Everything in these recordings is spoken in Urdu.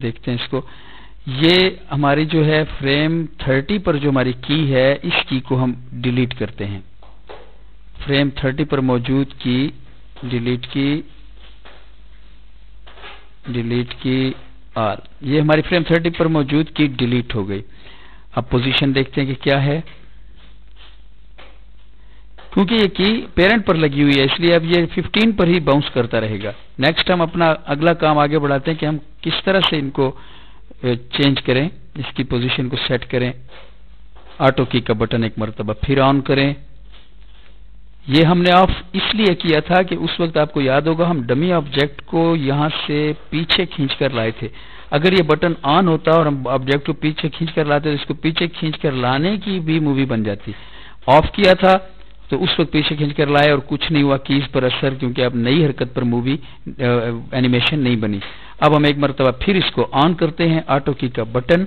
دیکھتے ہیں اس کو. یہ ہماری جو ہے فریم 30 پر جو ہماری کی ہے اس کی کو ہم ڈیلیٹ کرتے ہیں. فریم 30 پر موجود کی ڈیلیٹ کی آل. یہ ہماری فریم 30 پر موجود کی ڈیلیٹ ہو گئی. اب پوزیشن دیکھتے ہیں کہ کیا ہے. کیونکہ یہ کی پیرنٹ پر لگی ہوئی ہے اس لیے اب یہ 15 پر ہی باؤنس کرتا رہے گا. نیکسٹ ہم اپنا اگلا کام آگے بڑھاتے ہیں کہ ہم کس طرح سے ان کو چینج کریں. اس کی پوزیشن کو سیٹ کریں. آٹو کی کا بٹن ایک مرتبہ پھر آن کریں. یہ ہم نے آف اس لیے کیا تھا کہ اس وقت آپ کو یاد ہوگا ہم ڈمی آبجیکٹ کو یہاں سے پیچھے کھینچ کر لائے تھے. اگر یہ بٹن آن ہوتا اور ہم آبجیکٹ کو پیچھے کھینچ کر لاتے تو اس کو پیچھے کھینچ کر لانے کی بھی مووی بن جاتی. آف کیا تھا تو اس وقت پیچھے کھینچ کر لائے اور کچھ نہیں ہوا کیز پر اثر, کیونکہ اب نئی حرکت پر مووی اینیمیشن نہیں بنی. اب ہم ایک مرتبہ پھر اس کو آن کرتے ہیں. آٹو کی کا بٹن,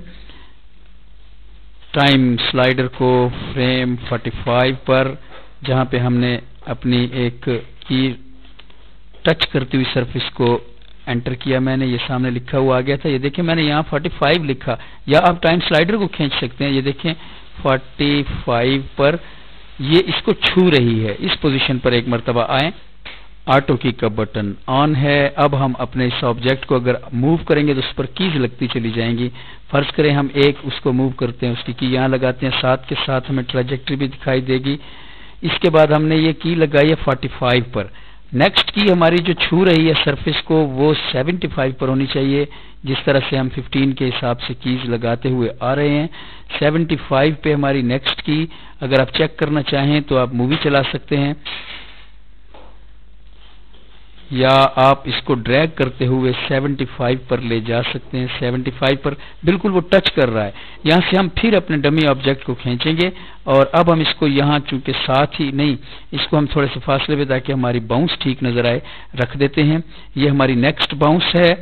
ٹائم سلائیڈر کو فریم 45 پر جہاں پہ ہم نے اپنی ایک کی ٹچ کرتی ہوئی سرفیس کو انٹر کیا. میں نے یہ سامنے لکھا ہوا آ گیا تھا. یہ دیکھیں میں نے یہاں 45 لکھا, یا آپ ٹائم سلائیڈر کو کھینچ سکتے ہیں. یہ دیکھیں 45 پر یہ اس کو چھو رہی ہے. اس پوزیشن پر ایک مرتبہ آئیں. آٹو کی کا بٹن آن ہے. اب ہم اپنے اس آبجیکٹ کو اگر موو کریں گے تو اس پر کیز لگتی چلی جائیں گی. فرض کریں ہم ایک اس کو موو کرتے ہیں, اس کی یہاں لگاتے ہیں, ساتھ کے ساتھ ہمیں ٹریجیکٹری بھی دکھائی دے گی. اس کے بعد ہم نے یہ کی لگائی ہے 45 پر. نیکسٹ کی ہماری جو چھو رہی ہے سرفیس کو وہ 75 پر ہونی چاہیے, جس طرح سے ہم 15 کے حساب سے کیز لگاتے ہوئے آ رہے ہیں. 75 پہ ہماری نیکسٹ کی, اگر آپ چیک کرنا چاہیں تو آپ مووی چلا سکتے ہیں, یا آپ اس کو ڈریگ کرتے ہوئے 75 پر لے جا سکتے ہیں. 75 پر بالکل وہ ٹچ کر رہا ہے. یہاں سے ہم پھر اپنے ڈمی آبجیکٹ کو کھینچیں گے, اور اب ہم اس کو یہاں چونکہ ساتھ ہی نہیں, اس کو ہم تھوڑے سے فاصلے پہ تاکہ ہماری باؤنس ٹھیک نظر آئے رکھ دیتے ہیں. یہ ہماری نیکسٹ باؤنس ہے.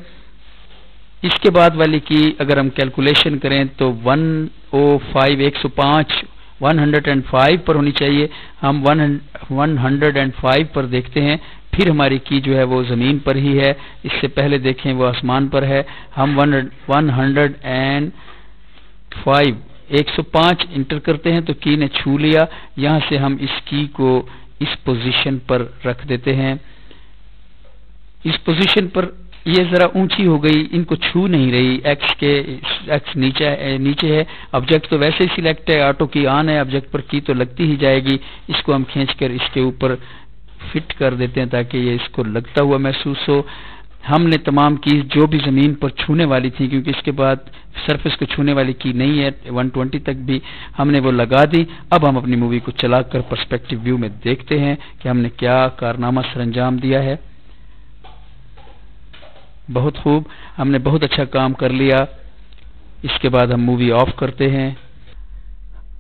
اس کے بعد والی کی اگر ہم کیلکولیشن کریں تو 105 پر ہونی چاہیے. ہم 105 پر دیکھتے ہیں. پھر ہماری کی جو ہے وہ زمین پر ہی ہے, اس سے پہلے دیکھیں وہ آسمان پر ہے. ہم 105 انٹر کرتے ہیں تو کی نے چھو لیا. یہاں سے ہم اس کی کو اس پوزیشن پر رکھ دیتے ہیں. اس پوزیشن پر یہ ذرا اونچی ہو گئی, ان کو چھو نہیں رہی. ایکس نیچے ہے. آبجیکٹ تو ویسے ہی سلیکٹ ہے, آٹو کی آن ہے, آبجیکٹ پر کی تو لگتی ہی جائے گی. اس کو ہم کھینچ کر اس کے اوپر فٹ کر دیتے ہیں تاکہ یہ اس کو لگتا ہوا محسوس ہو. ہم نے تمام کیز جو بھی زمین پر چھونے والی تھی, کیونکہ اس کے بعد سرفیس کو چھونے والی کی نہیں ہے, 120 تک بھی ہم نے وہ لگا دی. اب ہم اپنی مووی کو چلا کر پرسپیکٹیو ویو میں دیکھتے ہیں کہ ہم نے کیا کارنامہ سر انجام دیا ہے. بہت خوب, ہم نے بہت اچھا کام کر لیا. اس کے بعد ہم مووی آف کرتے ہیں.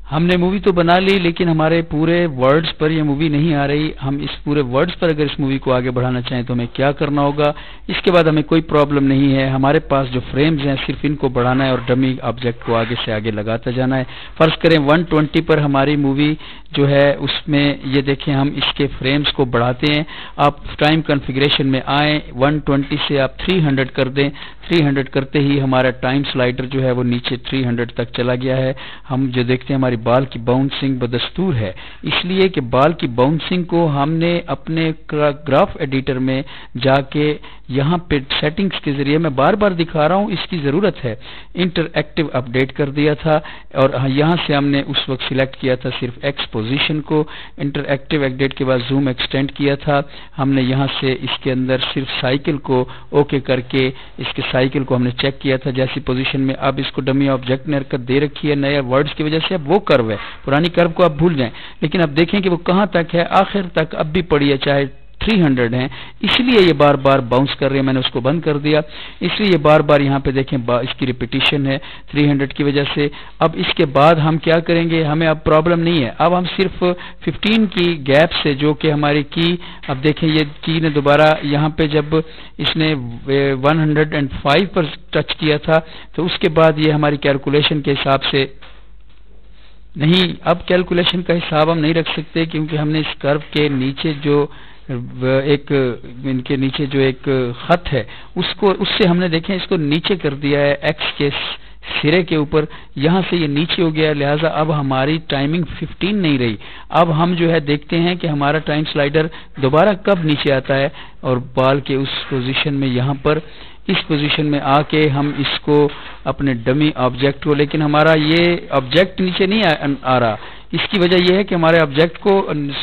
ہم نے مووی تو بنا لی لیکن ہمارے پورے ورڈز پر یہ مووی نہیں آ رہی. ہم اس پورے ورڈز پر اگر اس مووی کو آگے بڑھانا چاہیں تو ہمیں کیا کرنا ہوگا. اس کے بعد ہمیں کوئی پرابلم نہیں ہے, ہمارے پاس جو فریمز ہیں صرف ان کو بڑھانا ہے اور ڈمی آبجیکٹ کو آگے سے آگے لگاتا جانا ہے. فرض کریں 120 پر ہماری مووی جو ہے اس میں یہ دیکھیں ہم اس کے فریمز کو بڑھاتے ہیں. آپ ٹائم کنفیگریشن میں آئیں, 120 سے آپ 300 کر دیں. 300 کرتے ہی ہمارا ٹائم سلائیڈر جو ہے وہ نیچے 300 تک چلا گیا ہے. ہم جو دیکھتے ہیں ہماری بال کی باؤنسنگ بدستور ہے, اس لیے کہ بال کی باؤنسنگ کو ہم نے اپنے گراف ایڈیٹر میں جا کے یہاں پہ سیٹنگز کے ذریعے, میں بار بار دکھا رہا ہوں اس کی ضرورت ہے, انٹر-ایکٹیو اپڈیٹ کر دیا تھا. اور یہاں سے ہم نے اس وقت سلیکٹ کیا تھا صرف ایکس پوزیشن کو. انٹر-ایکٹیو اپڈیٹ کے بعد زوم ایکسٹینڈ کیا تھا. ہم نے یہاں سے اس کے اندر صرف سائیکل کو اوکے کر کے اس کے سائیکل کو ہم نے چیک کیا تھا جیسی پوزیشن میں. اب اس کو ڈمی آبجیکٹ نے حرکت دے رکھی ہے نئے ورڈز کی وجہ سے, اب وہ کرو ہے, پرانی کرو کو آپ بھول جائیں. لیکن اب دیکھیں کہ وہ کہاں تک ہے, آخر تک اب بھی پڑی ہے, چاہے 300 ہیں, اس لیے یہ بار بار باؤنس کر رہے ہیں. میں نے اس کو بند کر دیا, اس لیے یہ بار بار یہاں پہ دیکھیں اس کی ریپیٹیشن ہے 300 کی وجہ سے. اب اس کے بعد ہم کیا کریں گے, ہمیں اب پرابلم نہیں ہے. اب ہم صرف 15 کی گیپ سے جو کہ ہماری کی, اب دیکھیں یہ کی نے دوبارہ یہاں پہ جب اس نے 105 پر ٹچ کیا تھا تو اس کے بعد یہ ہماری کیلکولیشن کے حساب سے نہیں, اب کیلکولیشن کا حساب ہم نہیں رکھ سکتے کیونکہ ہم نے اس کرو کے نیچے جو ایک ان کے نیچے جو ایک خط ہے اس سے ہم نے دیکھیں اس کو نیچے کر دیا ہے ایکس کے سرے کے اوپر، یہاں سے یہ نیچے ہو گیا، لہٰذا اب ہماری ٹائمنگ 15 نہیں رہی. اب ہم جو ہے دیکھتے ہیں کہ ہمارا ٹائم سلائیڈر دوبارہ کب نیچے آتا ہے، اور بال کے اس پوزیشن میں یہاں پر اس پوزیشن میں آ کے ہم اس کو اپنے ڈمی آبجیکٹ کو، لیکن ہمارا یہ آبجیکٹ نیچے نہیں آ رہا. اس کی وجہ یہ ہے کہ ہمارے آبجیکٹ کو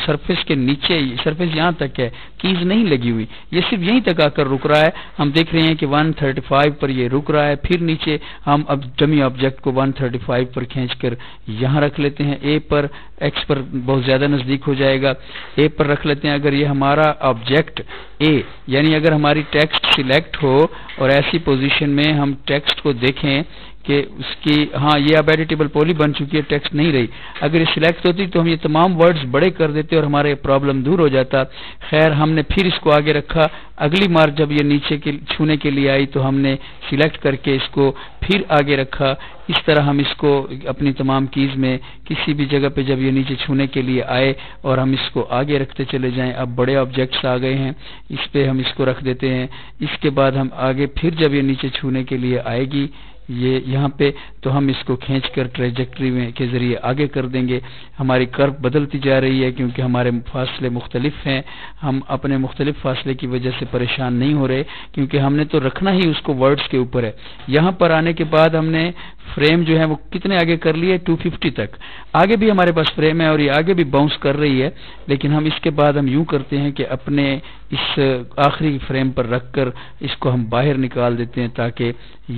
سرفیس کے نیچے، سرفیس یہاں تک ہے، کیز نہیں لگی ہوئی، یہ صرف یہیں تک آ کر رک رہا ہے. ہم دیکھ رہے ہیں کہ 135 پر یہ رک رہا ہے، پھر نیچے ہم اب ڈمی آبجیکٹ کو 135 پر کھینچ کر یہاں رکھ لیتے ہیں، اے پر، ایکس پر بہت زیادہ نزدیک ہو جائے گا، اے پر رکھ لیتے ہیں. اگر یہ ہمارا آبجیکٹ اے، یعنی اگر ہماری ٹیکسٹ سلیکٹ ہو اور ایسی پوزیشن میں ہم ٹیکسٹ کو دیکھیں کہ اس کی یہ اب ایڈیٹیبل پولی بن چکی ہے، ٹیکسٹ نہیں رہی. اگر یہ سلیکٹ ہوتی تو ہم یہ تمام ورڈز بڑے کر دیتے اور ہمارے پرابلم دور ہو جاتا. خیر ہم نے پھر اس کو آگے رکھا، اگلی بار جب یہ نیچے کے چھونے کے لیے آئی تو ہم نے سلیکٹ کر کے اس کو پھر آگے رکھا. اس طرح ہم اس کو اپنی تمام کیز میں کسی بھی جگہ پہ جب یہ نیچے چھونے کے لیے آئے اور ہم اس کو آگے رکھتے چلے جائیں. اب بڑے آبجیکٹس آ گئے ہیں، اس پہ ہم اس کو رکھ دیتے ہیں. اس کے بعد ہم آگے پھر جب یہ نیچے چھونے کے لیے آئے گی یہ یہاں پہ تو ہم اس کو کھینچ کر ٹریجیکٹری میں کے ذریعے آگے کر دیں گے. ہماری کرو بدلتی جا رہی ہے کیونکہ ہمارے فاصلے مختلف ہیں. ہم اپنے مختلف فاصلے کی وجہ سے پریشان نہیں ہو رہے کیونکہ ہم نے تو رکھنا ہی اس کو ورڈز کے اوپر ہے. یہاں پر آنے کے بعد ہم نے فریم جو ہے وہ کتنے آگے کر لیے، 250 تک. آگے بھی ہمارے پاس فریم ہے اور یہ آگے بھی باؤنس کر رہی ہے، لیکن ہم اس کے بعد ہم یوں کرتے ہیں کہ اپنے اس آخری فریم پر رکھ کر اس کو ہم باہر نکال دیتے ہیں تاکہ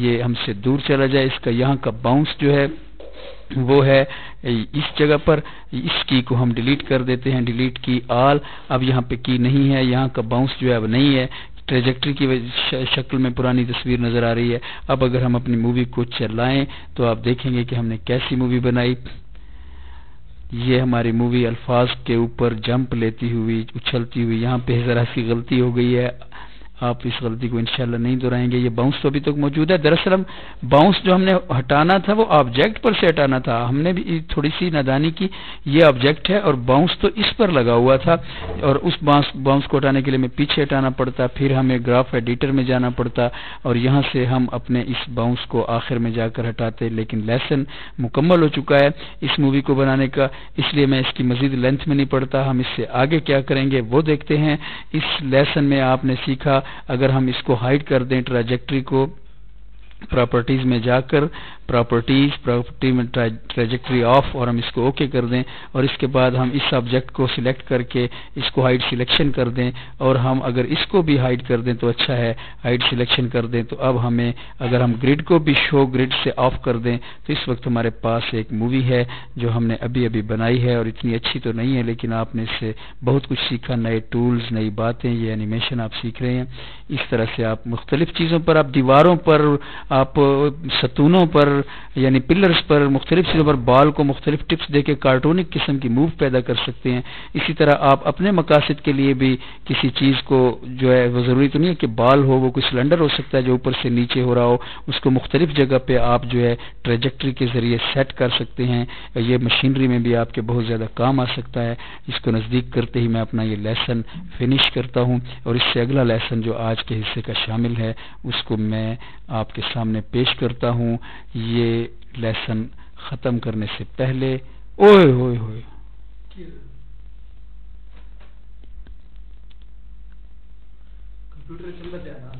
یہ ہم سے دور چلا جائے. اس کا یہاں کا باؤنس جو ہے وہ ہے اس جگہ پر. اس کی کو ہم ڈیلیٹ کر دیتے ہیں، ڈیلیٹ کی آل. اب یہاں پہ کی نہیں ہے، یہاں کا باؤنس جو ہے اب نہیں ہے، ٹریجیکٹری کی شکل میں پرانی تصویر نظر آ رہی ہے. اب اگر ہم اپنی مووی کو چلائیں تو آپ دیکھیں گے کہ ہم نے کیسی مووی بنائی. یہ ہماری مووی الفاظ کے اوپر جمپ لیتی ہوئی، اچھلتی ہوئی. یہاں پہ ذرا سی غلطی ہو گئی ہے، آپ اس غلطی کو انشاءاللہ نہیں دہرائیں گے. یہ باؤنس تو ابھی تک موجود ہے. دراصل ہم باؤنس جو ہم نے ہٹانا تھا وہ آبجیکٹ پر سے ہٹانا تھا. ہم نے بھی تھوڑی سی نادانی کی، یہ آبجیکٹ ہے اور باؤنس تو اس پر لگا ہوا تھا اور اس باؤنس کو ہٹانے کے لیے ہمیں پیچھے ہٹانا پڑتا، پھر ہمیں گراف ایڈیٹر میں جانا پڑتا اور یہاں سے ہم اپنے اس باؤنس کو آخر میں جا کر ہٹاتے. لیکن لیسن مکمل ہو چکا ہے اس مووی کو بنانے کا، اس لیے میں اس کی مزید لینتھ میں نہیں پڑتا. ہم اس سے آگے کیا کریں گے وہ دیکھتے ہیں. اس لیسن میں آپ نے سیکھا اگر ہم اس کو ہائڈ کر دیں ٹریجیکٹری کو، پراپرٹیز میں جا کر پراپرٹی میں ٹریجیکٹری آف اور ہم اس کو اوکے کر دیں اور اس کے بعد ہم اس آبجیکٹ کو سلیکٹ کر کے اس کو ہائڈ سلیکشن کر دیں اور ہم اگر اس کو بھی ہائڈ کر دیں تو اچھا ہے، ہائڈ سلیکشن کر دیں تو اب ہمیں اگر ہم گریڈ کو بھی شو گریڈ سے آف کر دیں تو اس وقت ہمارے پاس ایک مووی ہے جو ہم نے ابھی بنائی ہے اور اتنی اچھی تو نہیں ہے لیکن آپ نے اس سے بہت کچھ سیکھا، نئے ٹولز، نئی باتیں، یہ اینیمیشن آپ سیکھ رہے ہیں. اس طرح سے آپ مختلف چیزوں پر، آپ دیواروں پر، آپ ستونوں پر یعنی پلرز پر، مختلف چیزوں پر بال کو مختلف ٹپس دے کے کارٹونک قسم کی موو پیدا کر سکتے ہیں. اسی طرح آپ اپنے مقاصد کے لیے بھی کسی چیز کو جو ہے وہ ضروری تو نہیں ہے کہ بال ہو، وہ کوئی سلنڈر ہو سکتا ہے جو اوپر سے نیچے ہو رہا ہو، اس کو مختلف جگہ پہ آپ جو ہے ٹریجیکٹری کے ذریعے سیٹ کر سکتے ہیں. یہ مشینری میں بھی آپ کے بہت زیادہ کام آ سکتا ہے. اس کو نزدیک کرتے ہی میں اپنا یہ لیسن فنش کرتا ہوں اور اس سے اگلا لیسن جو آج کے حصے کا شامل ہے اس کو میں آپ کے سامنے پیش کرتا ہوں. یہ لیسن ختم کرنے سے پہلے اوئے ہوئے ہوئے کمپیوٹر چل رہا ہے نا.